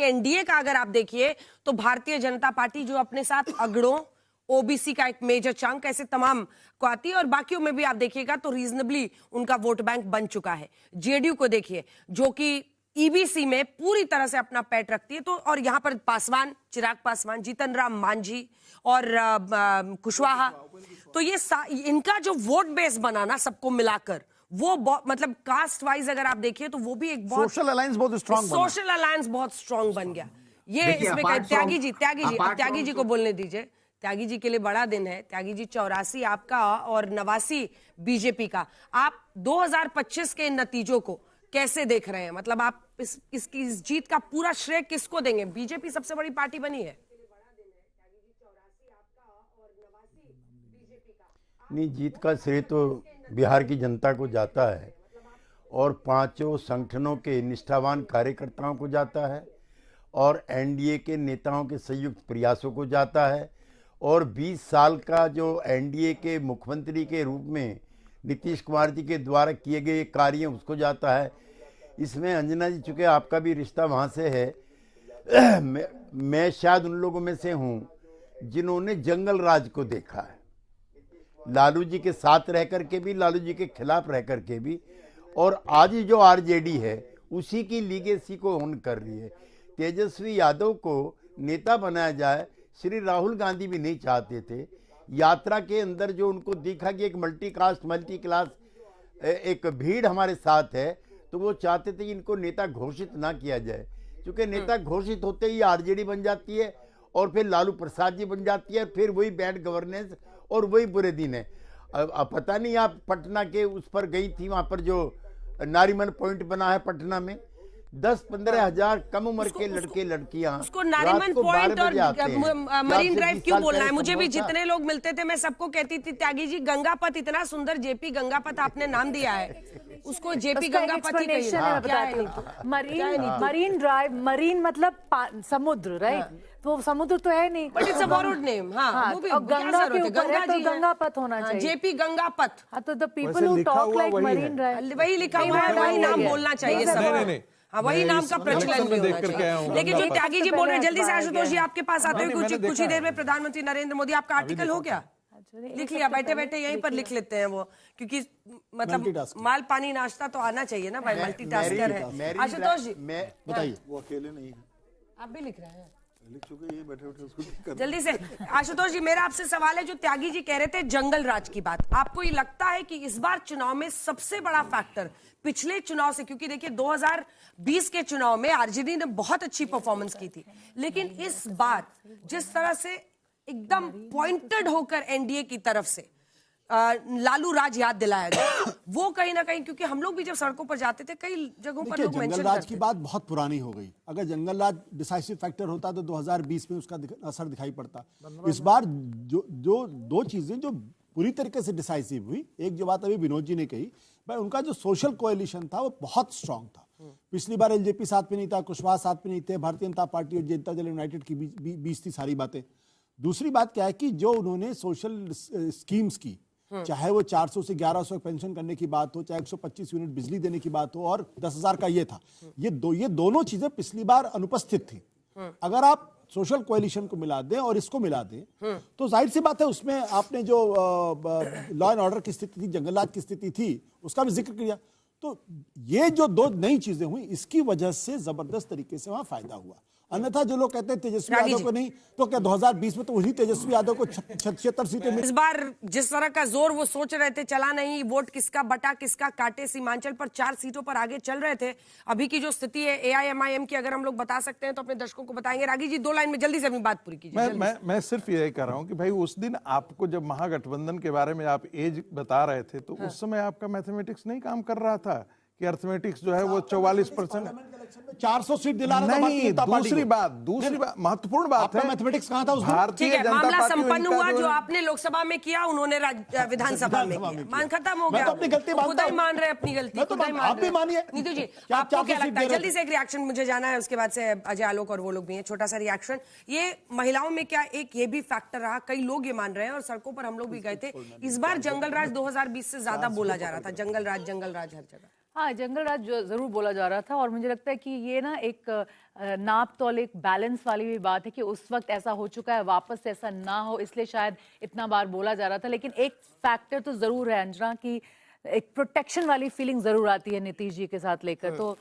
NDA का अगर आप देखिए तो भारतीय जनता पार्टी जो अपने साथ अगड़ों, ओबीसी का एक मेजर चंक, ऐसे तमाम को आती है, और बाकियों में भी आप देखिएगा तो रीजनेबली उनका वोट बैंक बन चुका है। जेडीयू को देखिए जो कि ईबीसी में पूरी तरह से अपना पैठ रखती है, तो और यहां पर पासवान, चिराग पासवान, जीतन राम मांझी और कुशवाहा, तो ये इनका जो वोट बेस बना ना सबको मिलाकर, वो मतलब कास्ट वाइज अगर आप देखिए तो वो भी एक बहुत सोशल अलायंस बहुत स्ट्रांग बन गया। ये इसमें त्यागी जी को बोलने दीजिए। त्यागी जी के लिए बड़ा दिन है। त्यागी जी 84 आपका और 89 बीजेपी का। आप 2025 के नतीजों को कैसे देख रहे हैं? मतलब आप इस जीत का पूरा श्रेय किसको देंगे? बीजेपी सबसे बड़ी पार्टी बनी है। नहीं, जीत का श्रेय तो बिहार की जनता को जाता है और पांचों संगठनों के निष्ठावान कार्यकर्ताओं को जाता है और एनडीए के नेताओं के संयुक्त प्रयासों को जाता है और 20 साल का जो एनडीए के मुख्यमंत्री के रूप में नीतीश कुमार जी के द्वारा किए गए कार्य उसको जाता है। इसमें अंजना जी, चूँकि आपका भी रिश्ता वहाँ से है, मैं शायद उन लोगों में से हूँ जिन्होंने जंगल राज को देखा है, लालू जी के साथ रह करके भी, लालू जी के खिलाफ रह करके भी, और आज जो आरजेडी है उसी की लीगेसी को ऑन कर रही है। तेजस्वी यादव को नेता बनाया जाए, श्री राहुल गांधी भी नहीं चाहते थे। यात्रा के अंदर जो उनको दिखा कि एक मल्टी कास्ट मल्टी क्लास एक भीड़ हमारे साथ है, तो वो चाहते थे कि इनको नेता घोषित ना किया जाए, क्योंकि नेता घोषित होते ही आरजेडी बन जाती है और फिर लालू प्रसाद जी बन जाती है, फिर वही बैड गवर्नेंस और वही बुरे दिन है। अब पता नहीं आप पटना के उस पर गई थी, वहां पर जो नारीमन पॉइंट बना है पटना में, 10-15 हजार कम उम्र के लड़के लड़कियां उसको नारीमन पॉइंट और मरीन ड्राइव क्यों बोलना है? मुझे भी जितने लोग मिलते थे मैं सबको कहती थी, त्यागी जी गंगापथ इतना सुंदर, जेपी गंगापथ आपने नाम दिया है, उसको जेपी गंगापथ ही कहिए। मरीन ड्राइव, मरीन मतलब समुद्र, राइट? तो समुद्र तो है नहीं, but it's a borrowed name. हाँ, वो भी गंगा के ऊपर है तो गंगापथ होना चाहिए, जेपी गंगापथ। हाँ, तो the people who talk like marine drive, वही लिखा हुआ है, वही नाम बोलना चाहिए सब। हाँ, वही नाम का प्रचलन भी होना चाहिए। लेकिन जो त्यागी जी बोल रहे हैं, जल्दी से आशुतोष जी आपके पास आते हैं, कुछ ही देर में प्रधानमंत्री नरेंद्र मोदी, आपका आर्टिकल हो गया? लिख लिया? बैठे बैठे यहीं पर लिख लेते हैं वो, क्योंकि मतलब माल पानी नाश्ता तो आना चाहिए ना भाई, मल्टीटास्कर है। आशुतोष जी बताइए। वो अकेले नहीं है, आप भी लिख रहे हैं? लिख चुके हैं, बैठे बैठे उसको जल्दी से। आशुतोष जी, मेरा आपसे सवाल है, जो त्यागी जी कह रहे थे जंगल राज की बात, आपको ये लगता है कि इस बार चुनाव में सबसे बड़ा फैक्टर पिछले चुनाव से, क्योंकि देखिए 2020 के चुनाव में आरजेडी ने बहुत अच्छी परफॉर्मेंस की थी, लेकिन इस बार जिस तरह से एकदम पॉइंटेड होकर एनडीए की तरफ से लालू राज याद दिलाया गया, वो कहीं ना कहीं, क्योंकि हम लोग भी जब सड़कों पर जाते थे कई जगहों पर लोग मेंशन जंगल राज की बात बहुत पुरानी हो गई। अगर जंगल राज डिसाइसिव फैक्टर होता तो 2020 में उसका असर दिखाई पड़ता। इस बार जो दो चीजें जो पूरी तरीके से डिसाइसिव हुई, एक जो बात अभी विनोद जी ने कही, भाई उनका जो सोशल कोएलिशन था वो बहुत स्ट्रांग था। पिछली बार एलजेपी साथ में नहीं था, कुशवाहा साथ में नहीं थे, भारतीय जनता पार्टी और जनता दल यूनाइटेड की बीच थी सारी बातें। दूसरी बात क्या है कि जो उन्होंने सोशल स्कीम्स की, चाहे वो 400 से 1100 पेंशन करने की बात हो, चाहे 125 यूनिट बिजली देने की बात हो, और 10,000 का ये था, ये दोनों चीजें पिछली बार अनुपस्थित थी। अगर आप सोशल कोएलिशन को मिला दें और इसको मिला दें तो जाहिर सी बात है उसमें आपने जो लॉ एंड ऑर्डर की स्थिति थी, जंगलात की स्थिति थी, उसका भी जिक्र किया। तो ये जो दो नई चीजें हुई, इसकी वजह से जबरदस्त तरीके से वहां फायदा हुआ। अन्यथा जो लोग कहते हैं तेजस्वी यादव को नहीं, तो क्या 2020 में तो वही तेजस्वी यादव को 76 सीटें मिली। इस बार जिस तरह का जोर वो सोच रहे थे चला नहीं, वोट किसका बटा किसका काटे, सीमांचल पर 4 सीटों पर आगे चल रहे थे। अभी की जो स्थिति है एआईएमआईएम की, अगर हम लोग बता सकते हैं तो अपने दर्शकों को बताएंगे। रागी जी 2 लाइन में जल्दी से अपनी बात पूरी कीजिए। मैं सिर्फ यही कह रहा हूं कि भाई उस दिन आपको जब महागठबंधन के बारे में आप एज बता रहे थे, तो उस समय आपका मैथमेटिक्स नहीं काम कर रहा था कि अर्थमेटिक्स जो है वो 44% 400 सीट दिला रहा था। नहीं, दूसरी बात महत्वपूर्ण बात है, मैथमेटिक्स कहां था उस भारतीय जनता पार्टी। मामला संपन्न हुआ, जो आपने लोकसभा में किया उन्होंने विधानसभा में किया, मान खत्म हो गया। तो अपनी गलती खुद ही मान रहे अपनी गलती, आप भी मानिए। नीतू जी आपको क्या लगता है? जल्दी से एक रिएक्शन मुझे जाना है, उसके बाद से अजय आलोक और वो लोग भी हैं। छोटा सा रिएक्शन, ये महिलाओं में क्या एक ये भी फैक्टर रहा? कई लोग ये मान रहे हैं और सड़कों पर हम लोग भी गए थे, इस बार जंगल राज 2020 से ज्यादा बोला जा रहा था, जंगल राज हर जगह। हाँ, जंगल राज जरूर बोला जा रहा था और मुझे लगता है कि ये ना एक नाप तौल, एक बैलेंस वाली भी बात है कि उस वक्त ऐसा हो चुका है, वापस से ऐसा ना हो, इसलिए शायद इतना बार बोला जा रहा था। लेकिन एक फैक्टर तो जरूर है अंजना की एक प्रोटेक्शन वाली फीलिंग जरूर आती है नीतीश जी के साथ लेकर। तो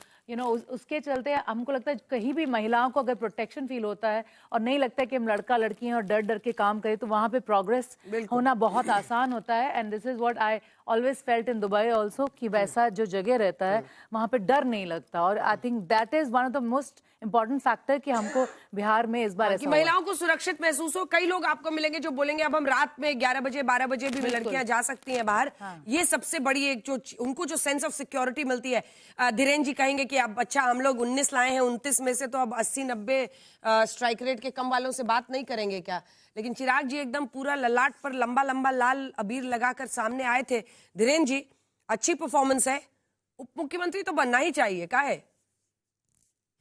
उसके चलते हमको लगता है कहीं भी महिलाओं को अगर प्रोटेक्शन फील होता है और नहीं लगता है कि हम लड़का लड़की हैं और डर डर के काम करें, तो वहां पे प्रोग्रेस होना बहुत आसान होता है। And this is what I always felt in Dubai also, कि वैसा जो जगह रहता है वहां पे डर नहीं लगता। और I think that is one of the most important factor कि हमको बिहार में इस बार ऐसा महिलाओं को सुरक्षित महसूस हो। कई लोग आपको मिलेंगे जो बोलेंगे अब हम रात में 11 बजे 12 बजे भी लड़कियां जा सकती हैं बाहर। ये सबसे बड़ी एक जो उनको जो सेंस ऑफ सिक्योरिटी मिलती है। धीरेन जी कहेंगे कि अब अच्छा हम लोग 19 लाए हैं, 29 में से तो अब 80-90 स्ट्राइक रेट के कम वालों से बात नहीं करेंगे क्या? लेकिन चिराग जी एकदम पूरा ललाट पर लंबा लंबा लाल अबीर लगाकर सामने आए थे। धीरेन जी, अच्छी परफॉर्मेंस है, उप मुख्यमंत्री तो बनना ही चाहिए, क्या है?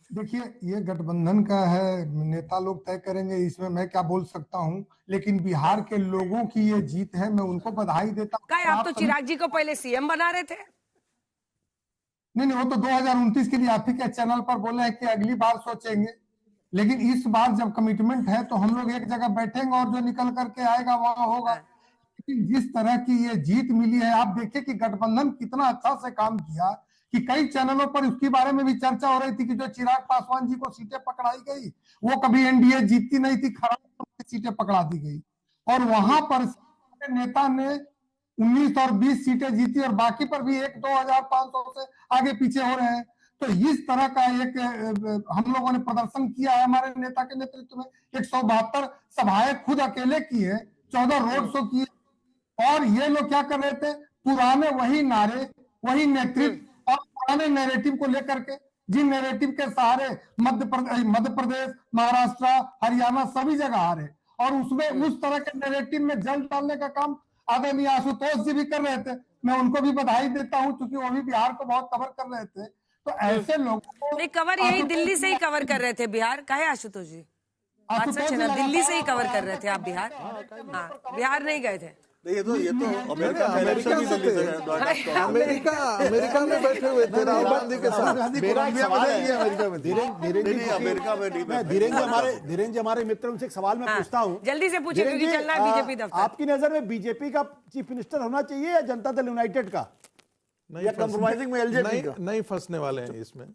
देखिए, ये गठबंधन का है, नेता लोग तय करेंगे, इसमें मैं क्या बोल सकता हूं। लेकिन बिहार के लोगों की ये जीत है, मैं उनको बधाई देता हूं। क्या है, आप तो चिराग जी को पहले सीएम बना रहे थे। नहीं, वो तो 2029 के लिए आप ही के चैनल पर बोले हैं कि अगली बार सोचेंगे। लेकिन इस बार जब कमिटमेंट है तो हम लोग एक जगह बैठेंगे और जो निकल करके आएगा वहां होगा। लेकिन जिस तरह की ये जीत मिली है, आप देखिए कि गठबंधन कितना अच्छा से काम किया कि कई चैनलों पर उसके बारे में भी चर्चा हो रही थी कि जो चिराग पासवान जी को सीटें पकड़ाई गई, वो कभी एनडीए जीतती नहीं थी, खराब सीटें पकड़ा दी गई। और वहां पर नेता ने 19 और 20 सीटें जीती और बाकी पर भी 1-2,500 से आगे पीछे हो रहे हैं। तो इस तरह का एक हम लोगों ने प्रदर्शन किया है हमारे नेता के नेतृत्व में। 172 सभाएं खुद अकेले की है, 14 रोड शो किए। और ये लोग क्या कर रहे थे, पुराने वही नारे, वही नेतृत्व और पुराने नैरेटिव को लेकर के, जिन नैरेटिव के सहारे मध्य प्रदेश, महाराष्ट्र, हरियाणा सभी जगह आ रहे, और उसमें उस तरह के नैरेटिव में जल डालने का काम आदरणीय आशुतोष जी भी कर रहे थे। मैं उनको भी बधाई देता हूं क्योंकि वो भी बिहार को बहुत कवर कर रहे थे। तो ऐसे लोगों को नहीं, कवर यही दिल्ली से ही कवर कर रहे थे बिहार का है आशुतोष जी। बात सच है ना, दिल्ली से ही कवर कर रहे थे आप बिहार। हाँ, बिहार नहीं गए थे। ये तो अमेरिका में बैठे हुए थे राहुल गांधी के साथ। धीरेन जी हमारे मित्र, उनसे एक सवाल मैं पूछता हूँ, जल्दी से पूछे क्योंकि चलना है बीजेपी दफ्तर। आपकी नजर में बीजेपी का चीफ मिनिस्टर होना चाहिए या जनता दल यूनाइटेड का, या कंप्रोमाइजिंग में एलजेपी का? नहीं फंसने वाले हैं इसमें।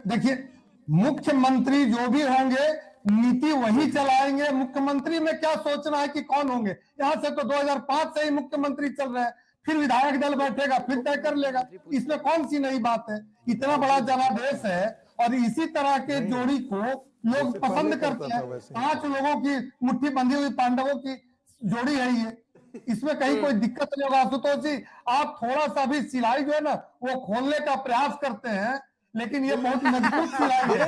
देखिए, मुख्यमंत्री जो भी होंगे नीति वही चलाएंगे। मुख्यमंत्री में क्या सोचना है कि कौन होंगे, यहाँ से तो 2005 से ही मुख्यमंत्री चल रहे हैं, फिर विधायक दल बैठेगा, फिर तय कर लेगा। इसमें कौन सी नई बात है? इतना बड़ा जनादेश है और इसी तरह के जोड़ी को लोग पसंद करते हैं। 5 लोगों की मुट्ठी बंधी हुई पांडवों की जोड़ी है ये, इसमें कहीं कोई दिक्कत नहीं होगा। आशुतोष जी, आप थोड़ा सा भी सिलाई जो है ना वो खोलने का प्रयास करते हैं, लेकिन ये बहुत मजबूत सिलाई है।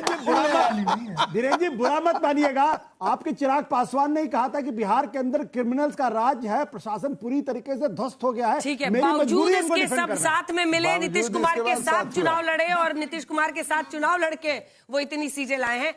धीरेन जी, बुरा मत मानिएगा, आपके चिराग पासवान ने कहा था कि बिहार के अंदर क्रिमिनल्स का राज है, प्रशासन पूरी तरीके से ध्वस्त हो गया है। ठीक है, बावजूद इसके सब साथ में मिले, नीतीश कुमार के साथ चुनाव लड़े और नीतीश कुमार के साथ चुनाव लड़के वो इतनी सीटें लाए हैं।